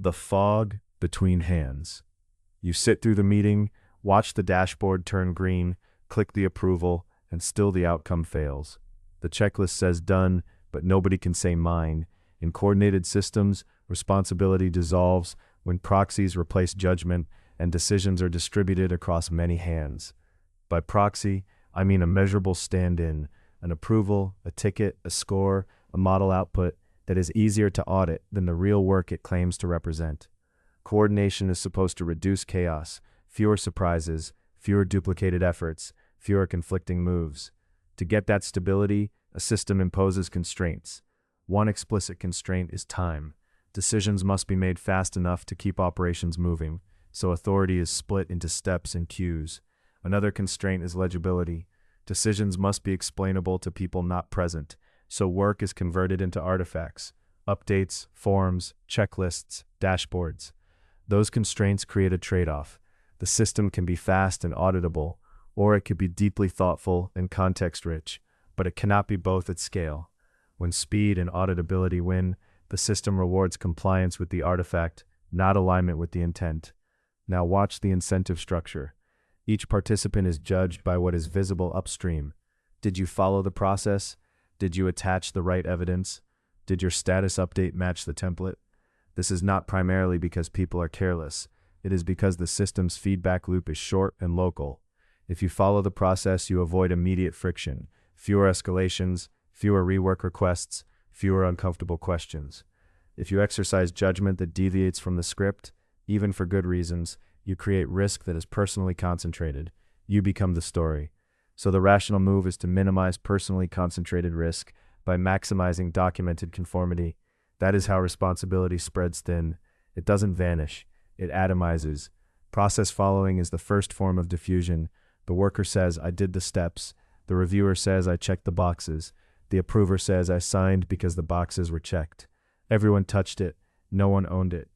The fog between hands. You sit through the meeting, watch the dashboard turn green, click the approval, and still the outcome fails. The checklist says done, but nobody can say mine. In coordinated systems, responsibility dissolves when proxies replace judgment and decisions are distributed across many hands. By proxy, I mean a measurable stand-in, an approval, a ticket, a score, a model output that is easier to audit than the real work it claims to represent. Coordination is supposed to reduce chaos, fewer surprises, fewer duplicated efforts, fewer conflicting moves. To get that stability, a system imposes constraints. One explicit constraint is time. Decisions must be made fast enough to keep operations moving, so authority is split into steps and queues. Another constraint is legibility. Decisions must be explainable to people not present, so work is converted into artifacts, updates, forms, checklists, dashboards. Those constraints create a trade-off. The system can be fast and auditable, or it could be deeply thoughtful and context-rich, but it cannot be both at scale. When speed and auditability win, the system rewards compliance with the artifact, not alignment with the intent. Now watch the incentive structure. Each participant is judged by what is visible upstream. Did you follow the process? Did you attach the right evidence? Did your status update match the template? This is not primarily because people are careless. It is because the system's feedback loop is short and local. If you follow the process, you avoid immediate friction, fewer escalations, fewer rework requests, fewer uncomfortable questions. If you exercise judgment that deviates from the script, even for good reasons, you create risk that is personally concentrated. You become the story. So the rational move is to minimize personally concentrated risk by maximizing documented conformity. That is how responsibility spreads thin. It doesn't vanish. It atomizes. Process following is the first form of diffusion. The worker says, I did the steps. The reviewer says, I checked the boxes. The approver says, I signed because the boxes were checked. Everyone touched it. No one owned it.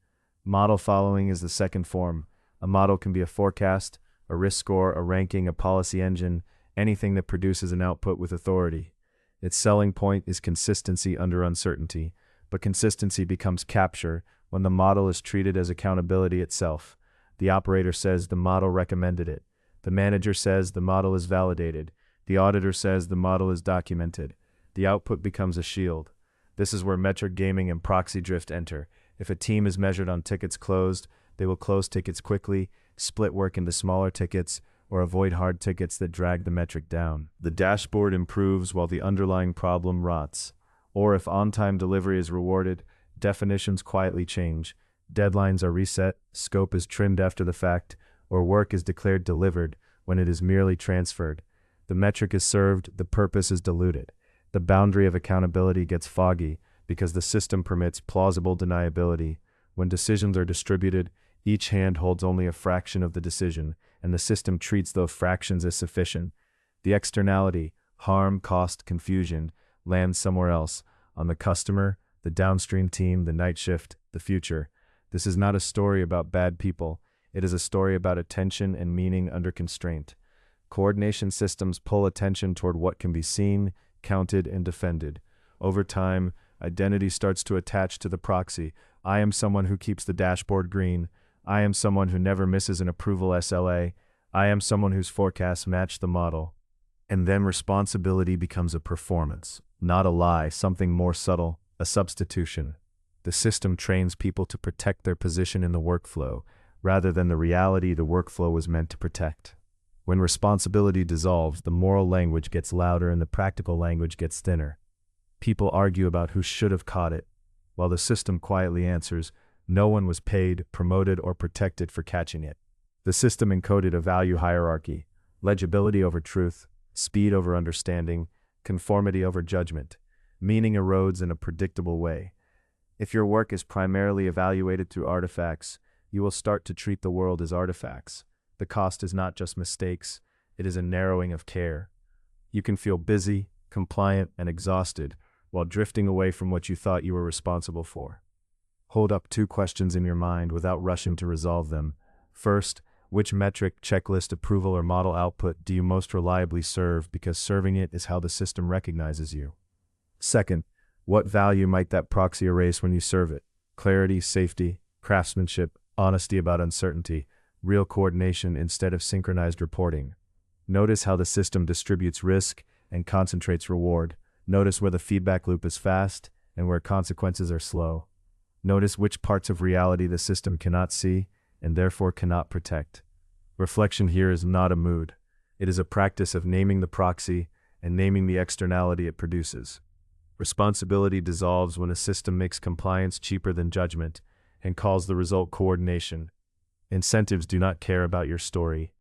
Model following is the second form. A model can be a forecast, a risk score, a ranking, a policy engine, anything that produces an output with authority. Its selling point is consistency under uncertainty, but consistency becomes capture when the model is treated as accountability itself. The operator says the model recommended it. The manager says the model is validated. The auditor says the model is documented. The output becomes a shield. This is where metric gaming and proxy drift enter. If a team is measured on tickets closed, they will close tickets quickly, split work into smaller tickets, or avoid hard tickets that drag the metric down. The dashboard improves while the underlying problem rots. Or if on-time delivery is rewarded, definitions quietly change. Deadlines are reset, scope is trimmed after the fact, or work is declared delivered when it is merely transferred. The metric is served, the purpose is diluted. The boundary of accountability gets foggy because the system permits plausible deniability. When decisions are distributed, each hand holds only a fraction of the decision, and the system treats those fractions as sufficient. The externality, harm, cost, confusion, lands somewhere else, on the customer, the downstream team, the night shift, the future. This is not a story about bad people. It is a story about attention and meaning under constraint. Coordination systems pull attention toward what can be seen, counted, and defended. Over time, identity starts to attach to the proxy. I am someone who keeps the dashboard green. I am someone who never misses an approval SLA. I am someone whose forecasts match the model. And then responsibility becomes a performance, not a lie, something more subtle, a substitution. The system trains people to protect their position in the workflow, rather than the reality the workflow was meant to protect. When responsibility dissolves, the moral language gets louder and the practical language gets thinner. People argue about who should have caught it, while the system quietly answers, no one was paid, promoted, or protected for catching it. The system encoded a value hierarchy: legibility over truth, speed over understanding, conformity over judgment. Meaning erodes in a predictable way. If your work is primarily evaluated through artifacts, you will start to treat the world as artifacts. The cost is not just mistakes, it is a narrowing of care. You can feel busy, compliant, and exhausted while drifting away from what you thought you were responsible for. Hold up 2 questions in your mind without rushing to resolve them. First, which metric, checklist, approval, or model output do you most reliably serve because serving it is how the system recognizes you? Second, what value might that proxy erase when you serve it? Clarity, safety, Craftsmanship, honesty about uncertainty, real coordination instead of synchronized reporting. Notice how the system distributes risk and concentrates reward. Notice where the feedback loop is fast and where consequences are slow. Notice which parts of reality the system cannot see and therefore cannot protect. Reflection here is not a mood. It is a practice of naming the proxy and naming the externality it produces. Responsibility dissolves when a system makes compliance cheaper than judgment and calls the result coordination. Incentives do not care about your story.